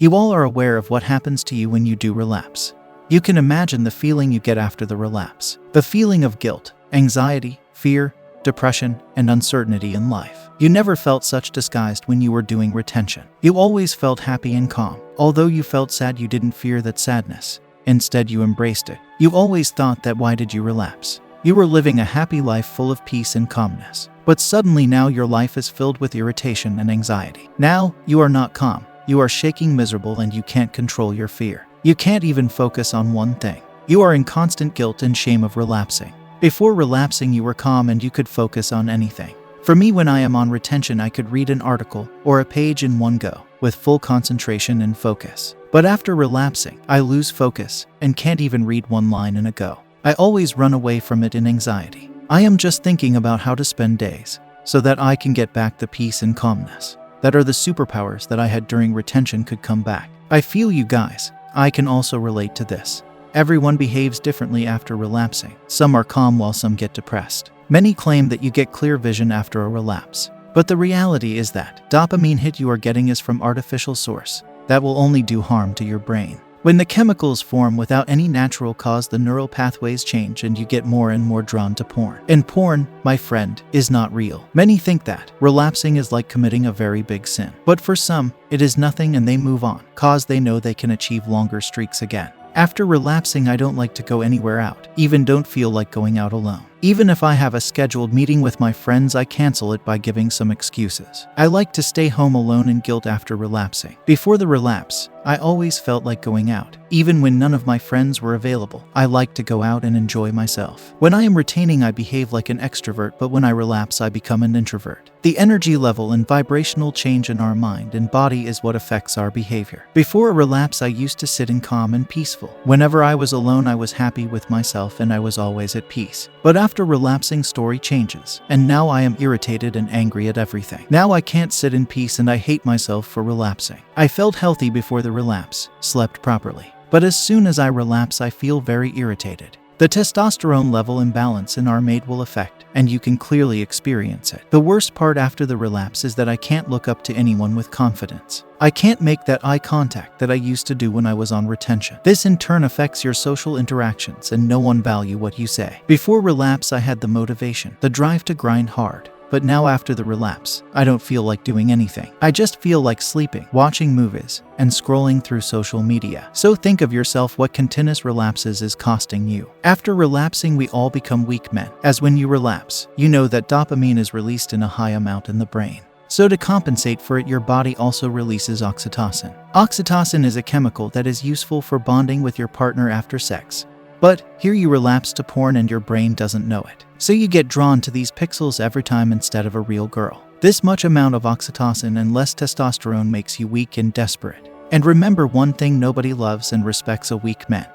You all are aware of what happens to you when you do relapse. You can imagine the feeling you get after the relapse. The feeling of guilt, anxiety, fear, depression, and uncertainty in life. You never felt such disguised when you were doing retention. You always felt happy and calm. Although you felt sad, you didn't fear that sadness. Instead, you embraced it. You always thought that why did you relapse? You were living a happy life full of peace and calmness. But suddenly now your life is filled with irritation and anxiety. Now, you are not calm. You are shaking, miserable, and you can't control your fear. You can't even focus on one thing. You are in constant guilt and shame of relapsing. Before relapsing, you were calm and you could focus on anything. For me, when I am on retention, I could read an article or a page in one go, with full concentration and focus. But after relapsing, I lose focus and can't even read one line in a go. I always run away from it in anxiety. I am just thinking about how to spend days so that I can get back the peace and calmness that are the superpowers that I had during retention could come back. I feel you guys. I can also relate to this. Everyone behaves differently after relapsing. Some are calm while some get depressed. Many claim that you get clear vision after a relapse. But the reality is that dopamine hit you are getting is from artificial source that will only do harm to your brain. When the chemicals form without any natural cause, the neural pathways change and you get more and more drawn to porn. And porn, my friend, is not real. Many think that relapsing is like committing a very big sin. But for some, it is nothing and they move on, cause they know they can achieve longer streaks again. After relapsing, I don't like to go anywhere out, even don't feel like going out alone. Even if I have a scheduled meeting with my friends, I cancel it by giving some excuses. I like to stay home alone in guilt after relapsing. Before the relapse, I always felt like going out. Even when none of my friends were available, I like to go out and enjoy myself. When I am retaining, I behave like an extrovert, but when I relapse, I become an introvert. The energy level and vibrational change in our mind and body is what affects our behavior. Before a relapse, I used to sit in calm and peaceful. Whenever I was alone, I was happy with myself and I was always at peace. But after relapsing, story changes, and now I am irritated and angry at everything. Now I can't sit in peace and I hate myself for relapsing. I felt healthy before the relapse, slept properly. But as soon as I relapse, I feel very irritated. The testosterone level imbalance in our mate will affect, and you can clearly experience it. The worst part after the relapse is that I can't look up to anyone with confidence. I can't make that eye contact that I used to do when I was on retention. This in turn affects your social interactions and no one value what you say. Before relapse, I had the motivation, the drive to grind hard. But now after the relapse, I don't feel like doing anything. I just feel like sleeping, watching movies, and scrolling through social media. So think of yourself what continuous relapses is costing you. After relapsing, we all become weak men, as when you relapse, you know that dopamine is released in a high amount in the brain. So to compensate for it, your body also releases oxytocin. Oxytocin is a chemical that is useful for bonding with your partner after sex. But here you relapse to porn and your brain doesn't know it. So you get drawn to these pixels every time instead of a real girl. This much amount of oxytocin and less testosterone makes you weak and desperate. And remember one thing, nobody loves and respects a weak man.